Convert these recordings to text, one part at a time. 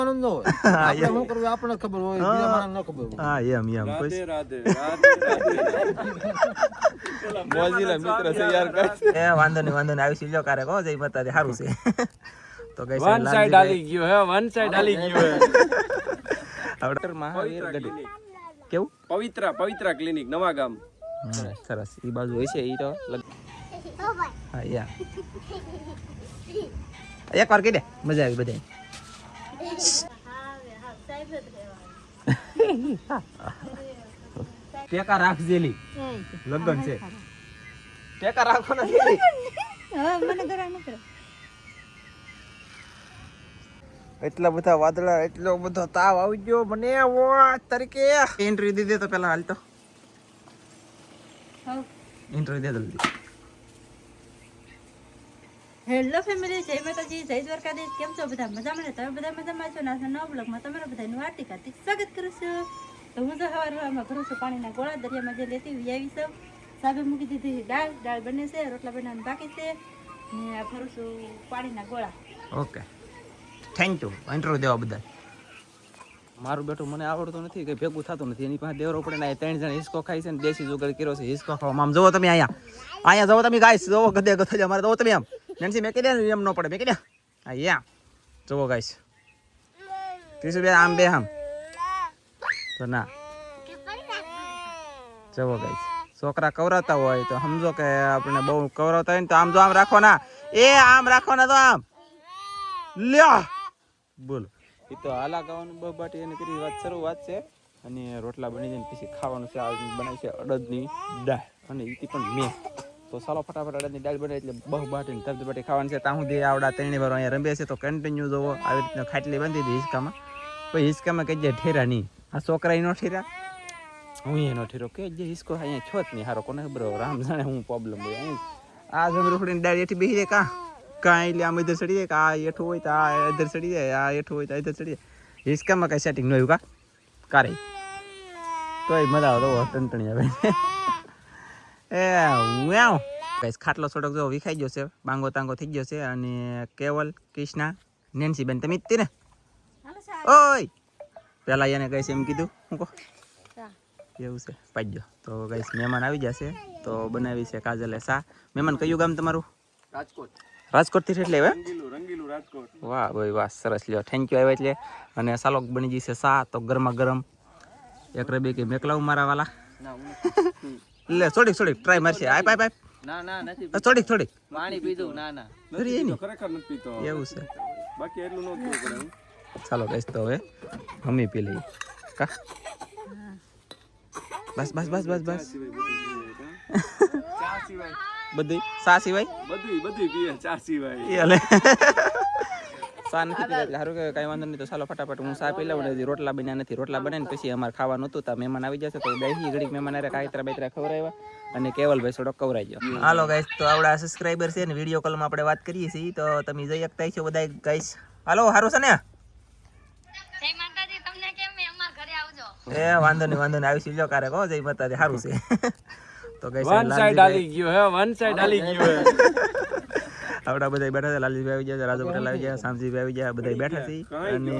આનંદ હોય આપણે શું કરવું આપણને ખબર હોય બીજા માણસને ન ખબર હોય હા એમ રાધે રાધે મોજીલા મિત્ર છે યાર ગાઈસ એ વાંધો નહીં આવી સીજો કારે કહો જય માતાજી સારું છે તો ગાઈસ વન સાઈડ આલી ગયો હે વન સાઈડ આલી ગયો હે ડોક્ટર મહાવીર ગઢવી કેવું પવિત્ર ક્લિનિક નવા ગામ સરસ ઈ બાજુ હોય છે ઈ તો હા યા એકવાર કહી દે મજા આવી બધાય ટેકા રાખજેલી લગન છે ટેકા રાખો ને મને ઘરે નકર એટલા બધા વાદળા એટલો બધો તાવ આવી ગયો મને ઓ તરીકે ઇન્ટરવ્યુ દીધી તો પેલા હાલ તો ઇન્ટરવ્યુ દે જલ્દી. હેલો ફેમિલી, જય માતાજી, જય દ્વારકાધીશ. કેમ છો બધા? મજામાં ને? તમે બધા મજામાં છો ને? આજના નવા બ્લોગમાં તમારા બધાનું હાર્દિક સ્વાગત કરું છું. તો હું તો સવારમાં ભરું છું પાણીના ગોળા, દરિયામાં જે લેતી આવી છું. સાબે મૂકી દીધી દાળ બને છે, રોટલા બનાવવાનું બાકી છે ને આ ભરું છું પાણીના ગોળા. ઓકે, થેન્ક યુ ઇન્ટરવ્યુ દેવા બદલ. મારું બેટું મને આવડતું નથી, કઈ ભેગું થતું નથી, એની પાસે દેવરો પડે ને 3 જણ હિસકો ખાય છે ને દેશી જુગાડ કર્યો છે હિસકો ખાવામાં. આમ જોવો તમે અહીંયા જોવો તમે ગાઈસ, જોવો ગધે ગધે અમારે જોવો તમે આમ નેન્સી મેકી દે ને એમ ન પડે, મેકી દે અહીંયા જોવો ગાઈસ. ત્રીસું બે આમ બે આમ તો ના જોવો ગાઈસ. છોકરા કવરાતા હોય તો સમજો કે આપણે બહુ કવરાતા હોય ને તો આમ જો આમ રાખો ના, એ આમ રાખો ના તો આમ લ્યો બોલો. એ તો હાલા ગાવાનું બબાટી એને કરી વાત શરૂઆત છે અને રોટલા બની જાય પછી ખાવાનું છે. આ બનાવી છે અડદની દાળ અને ઈ પણ મેં તો ચાલો ફટાફટ અડદની દાળ બને એટલે બહુ બાટીને તરત બાટી ખાવાની છે. ત્યાં સુધી આવડા 3 વાર અહીંયા રમે છે તો કન્ટિન્યુ જોવો. આવી રીતના ખાટલી બાંધી હતી હિંચકામાં, પછી હિંચકામાં કઈ જે ઠેરા નહીં, આ છોકરા નો ઠેરા, હું એનો ઠેરો કે જે હિંચકો અહીંયા છો જ નહીં હારો, કોને ખબર રામ જાણે હું પ્રોબ્લેમ હોય. આ જમી રોકડીની દાળ એથી બેસી જાય કાં એટલે આમ ઇધર ચડી જાય કે આ એઠું હોય તો આ ઇધર ચડી જાય, આ એઠું હોય તો ઇધર ચડી જાય. હિંચકામાં કઈ સેટિંગ ન હોય કારે તોય મજા આવે તો ટંટણી આવે. એ વાવ ગાઈસ, ખાટલો થોડોક જો વિખાઈ ગયો છે, બાંગો તાંગો થઈ ગયો છે. અને કેવલ, કૃષ્ણા, નેન્સી બેન તમે જ ને? ઓય પેલા એને કઈ એમ કીધું હું કહો એવું છે પાડ્યો. તો ગાઈસ મહેમાન આવી જશે તો બનાવી છે કાજલે સા. મહેમાન કયું ગામ તમારું? રાજકોટ થી એટલે રંગીલું રાજકોટ. વાહ ભાઈ વાહ, સરસ લ્યો, થેન્ક યુ આવ્યા એટલે. અને સાલોક બની જશે સા તો ગરમા ગરમ. એક રબી કે મેકલાવું મારા વાલા લે થોડીક ટ્રાય મારશે. આપ ના નથી થોડીક પાણી પીધું. ના ખરેખર નથી પીતો એવું છે. બાકી એટલું ન પીવું પડે. ચાલો ગાઈસ તો હવે અમે પી લઈએ કા. બસ ચા સિવાય બધી સા સિવાય બધું પીએ, ચા સિવાય. એટલે સા નથી પીતા એટલે સારું કે કાંઈ વાંધો નહીં. તો ચાલો ફટાફટ હું સા પી લઉં. હજી રોટલા બન્યા નથી, રોટલા બને ને પછી અમારે ખાવાનું હતું. તો મહેમાન આવી જશે તો બેસી ઘડીક મહેમાન અરે કાયતરા બેતરા ખવડાવ્યા અને કેવલભાઈ થોડોક ખવડાવી ગયો. હાલો ગાઈસ, તો આપણા સબસ્ક્રાઈબર છે ને વિડીયો કોલમાં આપણે વાત કરીએ છીએ તો તમે જઈ શકતા છો બધા ગાઈસ. હાલો સારું છે ને? જય માતાજી, તમને કેમ અમાર ઘરે આવજો. એ વાંધો નહીં આવી સીજો કારે કહો જય માતાજી સારું છે. તો ગાઈસ વન સાઈડ આલી ગયો હે આપડા બધા બેઠા છે. લાલજીભાઈ આવી ગયા, રાજુ પટેલ આવી ગયા, શામજીભાઈ આવી ગયા, બધા બેઠા છે. અને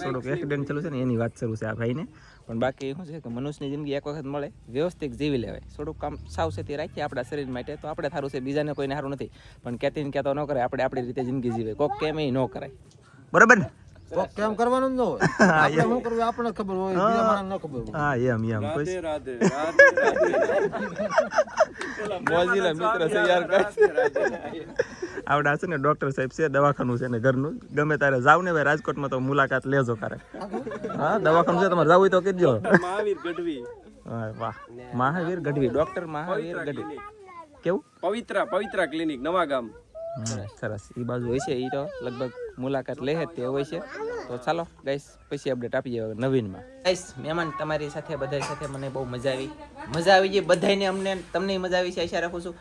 થોડુંક એક્સિડન્ટ થયું છે ને એની વાત શરૂ છે આ ભાઈને. પણ બાકી શું છે કે મનુષ્યની જિંદગી એક વખત મળે, વ્યવસ્થિત જીવી લેવાય. થોડુંક કામ સાવચેતી રાખીએ આપણા શરીર માટે તો આપણે સારું છે, બીજાને કોઈને સારું નથી. પણ કહેતો ન કરે, આપણે આપણી રીતે જિંદગી જીવે. કોક કેમ એ ન કરાય, બરોબર ને? કેમ કરવાનું ન હોય આપણે શું કરવું આપણને ખબર હોય બીજા માણસને ન ખબર હોય. હા એમ રાધે મોજીલા મિત્ર છે યાર ગાઈસ. આવડા છે ને ડોક્ટર સાહેબ છે, દવાખાનું છે ને ઘરનું. ગમે તારે જાવ ને ભાઈ રાજકોટમાં તો મુલાકાત લેજો કારે. હા દવાખાનું છે, તમારે જવું હોય તો કીધો. મહાવીર ગઢવી. વાહ, મહાવીર ગઢવી, ડોક્ટર મહાવીર ગઢવી. કેવું? પવિત્ર ક્લિનિક નવા ગામ. સરસ ઈ બાજુ હોય છે, ઈ તો લગભગ મુલાકાત લે તે હોય છે. તો ચાલો ગાઈસ પછી અપડેટ આપીએ નવીનમાં. ગાઈસ મહેમાન તમારી સાથે બધા સાથે મને બહુ મજા આવી ગઈ. બધાને અમને તમને મજા આવી છે આશા રાખું છું.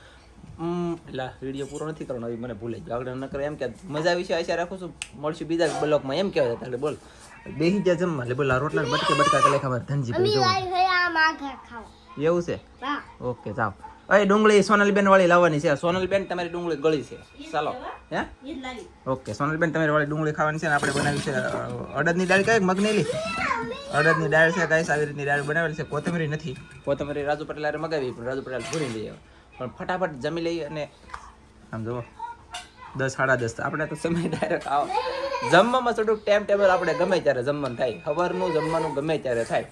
એટલે વિડીયો પૂરો નથી કરવાનો, હવે મને ભૂલે જ આગળ ન કરે એમ કે મજા આવી છે આશા રાખું છું. મળશું બીજા બ્લોગમાં એમ કહેવાય એટલે બોલ બેસી જા જમવા. એટલે બોલ રોટલા બટકા કલે ખબર ધનજી એવું છે. ઓકે જાઓ અય ડુંગળી સોનલબેન વાળી લાવવાની છે. સોનલબેન તમારી ડુંગળી ગળી છે. ચાલો હે ઈ જ લાવી. ઓકે સોનલબેન તમારી વાળી ડુંગળી ખાવાની છે ને આપણે બનાવી છે અડદની દાળ કઈ મગની લી અડદની દાળ છે ગાઈસ. આવી રીતની દાળ બનાવેલી છે. કોથમરી નથી. કોથમરી રાજુ પટેલારે મગાવી પણ રાજુ પટેલ ભૂલી લઈએ પણ ફટાફટ જમી લઈએ અને આમ જુઓ 10 સાડા 10 આપણે તો સમય ડાયરેક્ટ આવો જમવામાં થોડુંક ટાઈમ ટેબલ આપણે ગમે ત્યારે જમવાનું થાય. સવારનું જમવાનું ગમે ત્યારે થાય.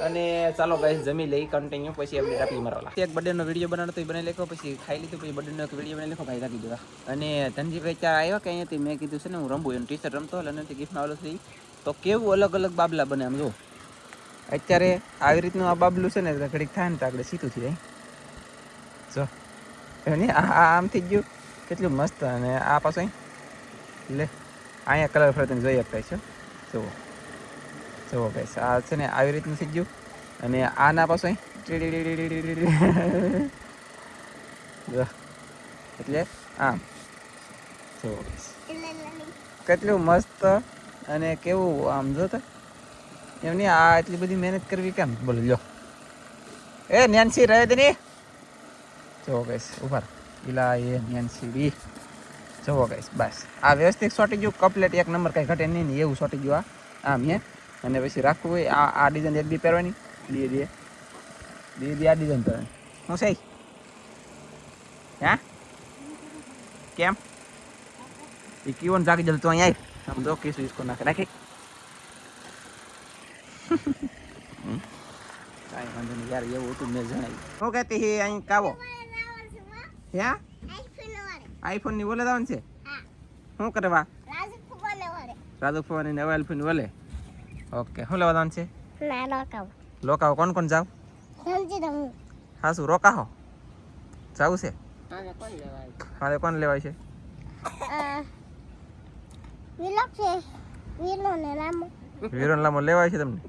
અને ચાલો ગાઈસ જમી લઈ કન્ટિન્યુ પછી આપણે ટાપી મારવા. એક બર્થડેનો વિડીયો બનાવવાનો તો બનાવી લેખો પછી ખાઈ લીધું પછી બર્થડેનો એક વિડીયો બનાવી લેખો ભાઈ લાગી જવા. અને ધનજીભાઈ ત્યાં આવ્યા કે અહીંયાથી મેં કીધું છે ને હું રમવું એનું ટી-શર્ટ રમતો એટલે એનાથી ગિફ્ટમાં આવેલો છે તો કેવું અલગ અલગ બાબલા બને આમ જો. અત્યારે આવી રીતનું આ બાબલું છે ને ઘડીક થાય ને તો આપણે સીધું થઈ જાય જો એની આમથી જ ગયું કેટલું મસ્ત. અને આ પાછું લે અહીંયા કલર ફરતું જોઈ શકતા છો જુઓ જુઓ ગાઈસ આ છે ને આવી રીતનું થઈ ગયું. અને આ ના પાછું એટલે આમ જુઓ ગાઈસ કેટલું મસ્ત અને કેવું આમ જો તો એમ નહીં આ એટલી બધી મહેનત કરવી કેમ બોલો લ્યો એ નેન્સી રહે દે નહીં જુઓ ગાઈસ ઉભા ઇલા એ નેન્સી બી જુઓ ગાઈસ બસ આ વ્યવસ્થિત સોટી ગયું કપલેટ એક નંબર કાંઈ ઘટે નહીં ને એવું સોટી ગયું આ આમ હે. અને પછી રાખવું હોય આ ડિઝાઇન એક દી પહેરવાની દી આ ડિઝાઇન પહેરવાની હું સહી હા કેમ એ કીવન જાગી જલ તો અહીંયા આવી આમ જો કીશું इसको નાખે રાખી કાંઈ વાંધો નહીં યાર એવું હતું મેં જણાવ્યું. શું કહેતી હે અહીં કાવો હે આઈફોન ની બોલે દાવન છે શું કરવા રાજુ ફોન ને અવાલ ફોન બોલે. ઓકે શું લેવા દાવન છે લોકાઓ કોણ કોણ જાવ હા શું રોકાહો જાવું છે હારે કોણ લેવાય છે વીરો લામો લેવાય છે તમને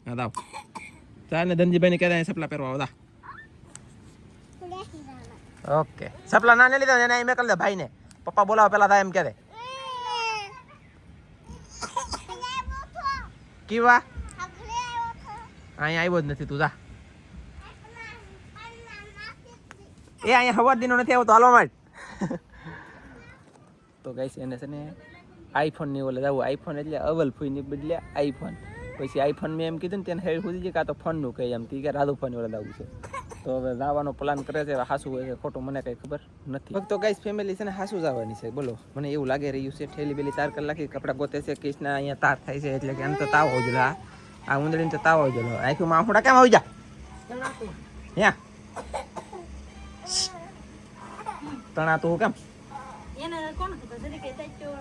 હા દાવ ચાલ ને ધનજીભાઈ ને કહેતા સપલા પહેરવા આવતા. ઓકે સપલા ના ને લીધા એને મેં કરી દે ભાઈ ને પપ્પા બોલાવો પેલા થાય એમ કહે દે કીવા અહીંયા આવ્યો જ નથી તું જા એ અહીંયા હવા દિનો નથી આવતો હાલો માં તો ગાઈસ એને છે ને આઈફોન ની ઓલે જાવું આઈફોન એટલે અવલ ફૂઈ ની બદલે આઈફોન પછી આઈફોન મેં એમ કીધું ને તેને હેડ સુધી કે આ તો ફોનનું કહે એમ તી કે રાધુ ફોન ઓલે જાવું છે તો હવે જવાનો પ્લાન કરે છે હાસુ હોય છે ખોટું મને કઈ ખબર નથી. ફક્ત ગાઈસ ફેમિલી છે ને હાસુ જવાની છે બોલો મને એવું લાગે રહ્યું છે. ઠેલી બેલી તાર કરી નાખી કપડા ગોતે છે કૃષ્ણ અહીંયા તાર થાય છે એટલે કે આમ તો તાવ હોય જ આ ઉંદડીને તો તાવ હોય જ આખું માખુડા કેમ આવી જા હે તણા તું કેમ એને કોણ કીધું જરી કે તાચ્યો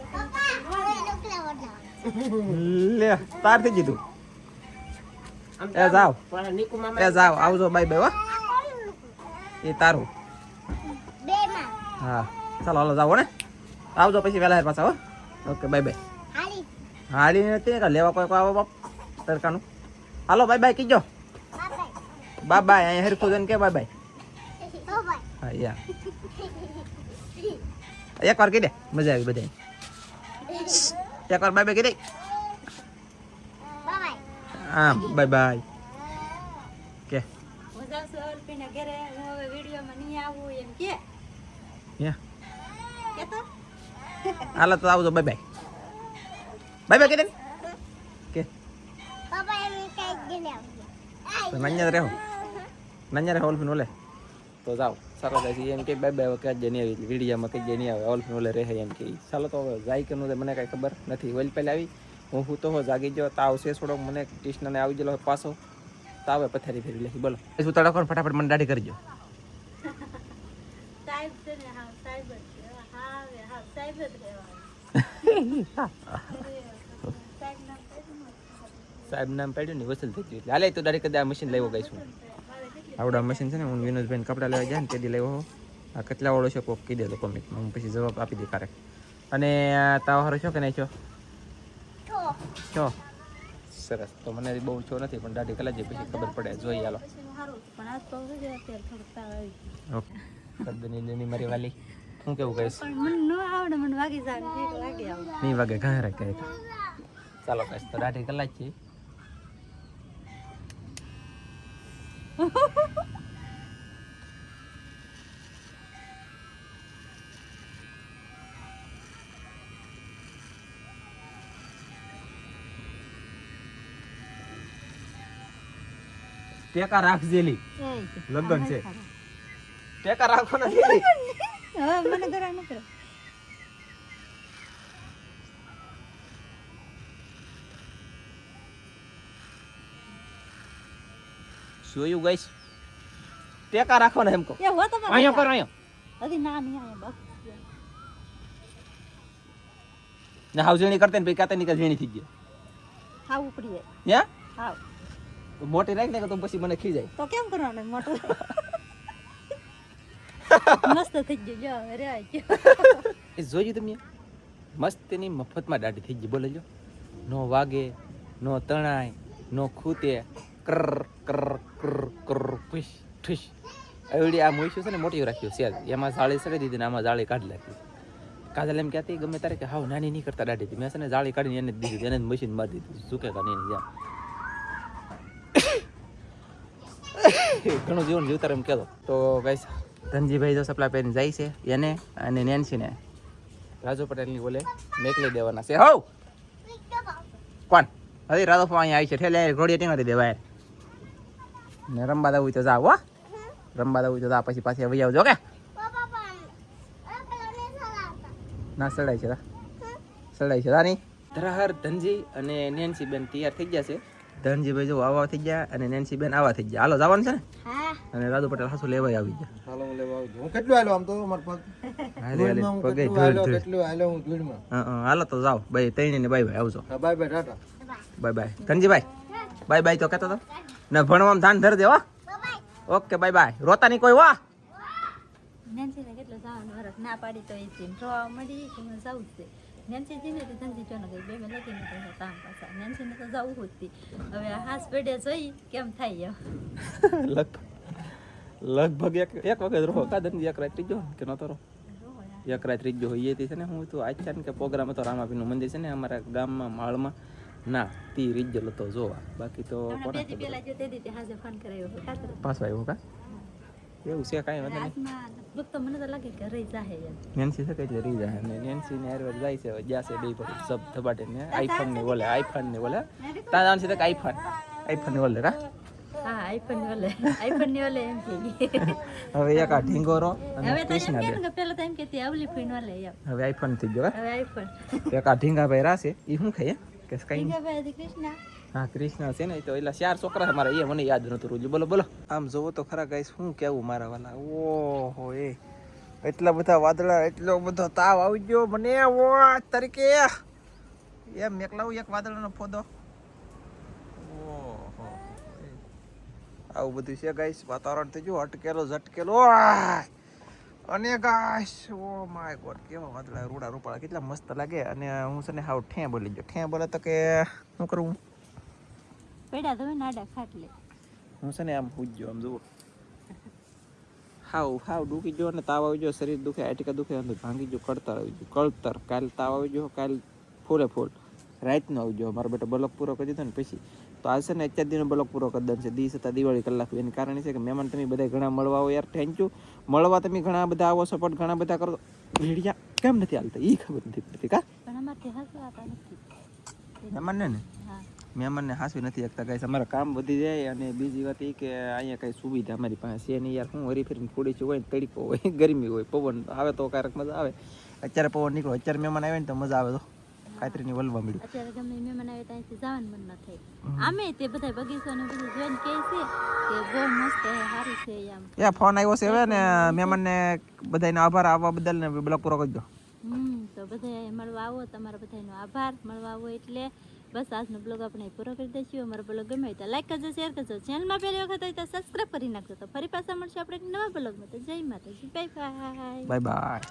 લે તાર થઈ જીધું એ જાવ આવજો બાય બાય એ તારું હા ચાલો હાલો જાવ ને આવજો પછી વહેલા પાછા હો ઓકે બાય બાય હાડી નથી ને લેવા કોઈ આવો બાપ તડકાનું હાલો બાય બાય કીજો બાય બાય અહીંયા હેરખું જઈને કે બાય બાય હા યા એક વાર કહી દે મજા આવી બધા એક વાર બાય બાય કહી દે હા બાય બાય કે મજા સર પીને ઘરે હું હવે વિડિયોમાં નહીં આવું એમ કે યા કેતો હાલો તો આવજો બાય બાય બાય બાય કહી દે કે તો નન્યા રહો ઓલફિન ઓલે તો જાઓ સારો જાય એમ કે બાય બાય કે જે નહીં આવી વિડીયોમાં કે જે નહીં આવે ઓલફિન ઓલે રહે એમ કે ચાલો તો હવે જાય કે નું મને કાંઈ ખબર નથી ઓલ પહેલાં આવી હું તો હો જાગી ગયો તાવ છે થોડોક મને કૃષ્ણને આવી ગયેલો પાછો તાવે પથારી ફેરી લેખી બોલો શું તડકો કોણ ફટાફટ મને દાઢી કરજો સાહેબ છે ને હા સાહેબ જ છે. હા સાહેબ જ રહેવા સાહેબ નામ પાડ્યું ને વસલ થઈ ગયું એટલે હાલે તો દાઢી કદાચ આ મશીન લેવો ગઈશું આવડા મશીન છે ને હું વિનોદભાઈને કપડાં લેવા જાય ને તે દી લેવો આ કેટલા વાળો છે કોક કહી દે તો કોમેન્ટમાં હું પછી જવાબ આપી દઈ કારક. અને તાવ હારો છો કે નહીં છો છો સરસ તો મને બહુ છો નથી પણ દાઢી કલા પછી ખબર પડે જોઈએ હાલો સારું પણ આજ તો અત્યારે થોડુંક તાવ આવી ગયું. ઓકે કદની મારી વાલી હું કેવું કહીશ પણ મને ન આવડે મને વાગી જાય ને વાગે આવે નહીં વાગે ઘરે કહે ચાલો કહીશ તો દાઢી કલા જ છીએ ટેકા રાખજેલી એ લગન છે ટેકા રાખો ને જેલી હવે મને ઘરે ન કરો જોયું ગાઈસ ટેકા રાખો ને એમ કહો એ હો તમારે અહીંયા કરો અહીંયા હજી ના નહીં આયા બસ ને હાવ ઝીણી કરતે ને પછી કાતે ની ઝીણી થઈ ગઈ હાવ ઉપડી જાય હે હાવ મોટી રાખ ને તો પછી મને ખી જાય તો કેમ કરવાનું મોટું મસ્ત થઈ ગયું જો રે એ જોયું તમે મસ્ત ની મફતમાં દાઢી થઈ ગઈ બોલે જો નો વાગે નો તણાય નો ખૂતે કર કર કર કર પુશ ઠુશ એવડી આ મોઈશું છે ને મોટી રાખ્યું છે એમાં જાળી સડી દીધી ને આમાં જાળી કાઢી નાખી કાજલ એમ કહેતી ગમે તારે કે હાવ નાની નહીં કરતા દાઢી હતી મેં છે ને જાળી કાઢીને એને જ દીધી એને જ મશીન મારી દીધું ઝૂકે કા નહીં જ્યાં ઘણું જીવન જીવતા એમ કહેતો તો ગાઈસ ધનજીભાઈ જો સપલા પહેરીને જાય છે એને અને નેન્સીને રાજુ પટેલની બોલે મેકલી દેવાના છે હો કોણ હવે રાધો અહીંયા આવી છે ઠેલે ઘોડીએ ટીંગાડી દેવાય ને રમવા દવું તો જાવ હો રમવા દવું તો જા પછી પાછી વહી આવજો કે ના સડાય છે સડાય છે રાની ધરાહર ધનજી અને નેન્સી બેન તૈયાર થઈ ગયા છે ધનજીભાઈ જો આવા થઈ ગયા અને નેન્સી બેન આવા થઈ ગયા હાલો જવાનું છે ને હા અને રાજુ પટેલ હાસુ લેવાય આવી ગયા હાલો હું લેવા આવજો હું કેટલું હાલો આમ તો માર પગ હાલે હાલે પગે કેટલું હાલો હું ધૂળમાં હા હાલો તો જાઓ ભાઈ તૈણી ને બાય બાય આવજો હા bye bye Tata bye bye Dhanjibhai bye bye તો કહેતો તો ને ભણવામાં ધ્યાન ધર દે હો ઓકે બાય બાય રોતા નહીં કોઈ વાહ નેન્સીને કેટલો જવાનું વરસ ના પાડી તો એ છે રોવા મળી કે મને જવું જ છે નેન્સી જીને તો ધનજી ચોને ગઈ બે મેં લખીને તો કામ પાછા નેન્સીને તો જવું હોતી હવે હાસ પેડે જોઈ કેમ થાય લગભગ એક વખત રહો કા ધનજી એક રાત ત્રીજો કે નતો રહો એક રાત ત્રીજો હોય એ છે ને હું તો આજ કે પ્રોગ્રામ હતો રામાપીરનું મંદિર છે ને અમારા ગામમાં માળમાં ના તી રીજલ હતો જોવા બાકી તો કોને બે પેલા જો તે દીતે હાજે ફોન કરાયો હતો કાતર પાછો આવ્યો કા એવું છે કાંઈ વાંધો નહીં આજમાં લગભગ તો મને તો લાગે કે રહી જાહે એમ નેન્સી છે એટલે રહી જાય અને નેન્સી ને આયુર્વેદ જાય છે જ્યાં છે બે પર સબ ધબાટે ને આઈફોન ને બોલે તા જાણ છે કે આઈફોન ને બોલે કા હા આઈફોન ની ઓલે એમ થઈ હવે એક આ ઢીંગોરો અને હવે તો એમ કૃષ્ણા કે બે ને પેલા તો એમ કે તે આવલી ફોન ઓલે એમ હવે આઈફોન થઈ ગયો હવે આઈફોન એક આ ઢીંગા ભાઈ રાસે ઈ શું ખાય કે કઈ ઠીક ભાઈ દી કૃષ્ણ હા કૃષ્ણ છે ને તો એટલે 4 છોકરા છે મારા એ મને યાદ નતું રોજ બોલો આમ જોવો તો ખરા ગાઈસ શું કેવું મારા વાલા ઓહો એ એટલા બધા વાદળા એટલો બધો તાવ આવી ગયો મને ઓ તરીકે એમ મેકલાવું એક વાદળાનો ફોદો ઓહો આવું બધું છે ગાઈસ વાતાવરણ થઈ ગયું અટકેલો ઝટકેલો અને ગાઈસ ઓ માય ગોડ કેવા વાદળા રૂડા રૂપાળા કેટલા મસ્ત લાગે અને હું છે ને હાવ ઠે બોલી ગયો ઠે બોલે તો કે શું કરું પેડા તમે નાડા ખાટલે હું છે ને આમ પૂજ્યો આમ જુઓ હાવ દુખી ગયો ને તાવ આવી ગયો શરીર દુખે આટિકા દુખે અંદર ભાંગી ગયો કળતર આવી ગયો કળતર કાલ તાવ આવી ગયો કાલ ફૂલે ફૂલ રાતનો આવી ગયો મારો બેટો બ્લોક પૂરો કરી દીધો ને પછી તો આ છે ને અત્યાર દિનો બ્લોક પૂરો કરી દે છે દી છતાં દિવાળી કલાક એની કારણ છે કે મહેમાન તમે બધા ઘણા મળવા આવો યાર થેન્ક યુ મળવા તમે ઘણા બધા આવો સપોર્ટ ઘણા બધા કરો ભેડિયા કેમ નથી હાલતા એ ખબર નથી પડતી કા પણ અમારથી હસવાતા નથી મહેમાનને ને હા મહેમાનને હાંસવી નથી શકતા ગાઈસ અમારા કામ વધી જાય અને બીજી વાત એ કે અહીંયા કઈ સુવિધા અમારી પાસે છે નહીં યાર હું હરી ફરીને ફોડી છે હોય તડકો હોય ગરમી હોય પવન આવે તો ક્યારેક મજા આવે અત્યારે પવન નીકળો અત્યારે મહેમાન આવે ને તો મજા આવે તો કાતરીની વલવા મળ્યું અત્યારે ગમે મહેમાન આવે ત્યાંથી જવાનું મન ન થાય આમે તે બધા બગીચો ને બધું જોઈને કહે છે કે બહુ મસ્ત છે સારું છે એમ એ ફોન આવ્યો છે હવે ને મહેમાનને બધાનો આભાર આવવા બદલ ને બ્લોગ પૂરો કરી દો તો બધા મળવા આવો તમારા બધાનો આભાર મળવા આવો એટલે બસ આજનો બ્લોગ આપણે પૂરો કરી દઈશું અમારો બ્લોગ ગમે તો લાઈક કરજો શેર કરજો ચેનલમાં પહેલી વખત હોય તો સબસ્ક્રાઈબ કરી નાખજો તો ફરી પાછા મળશે આપણે એક નવા બ્લોગમાં તો જય માતાજી બાય બાય બાય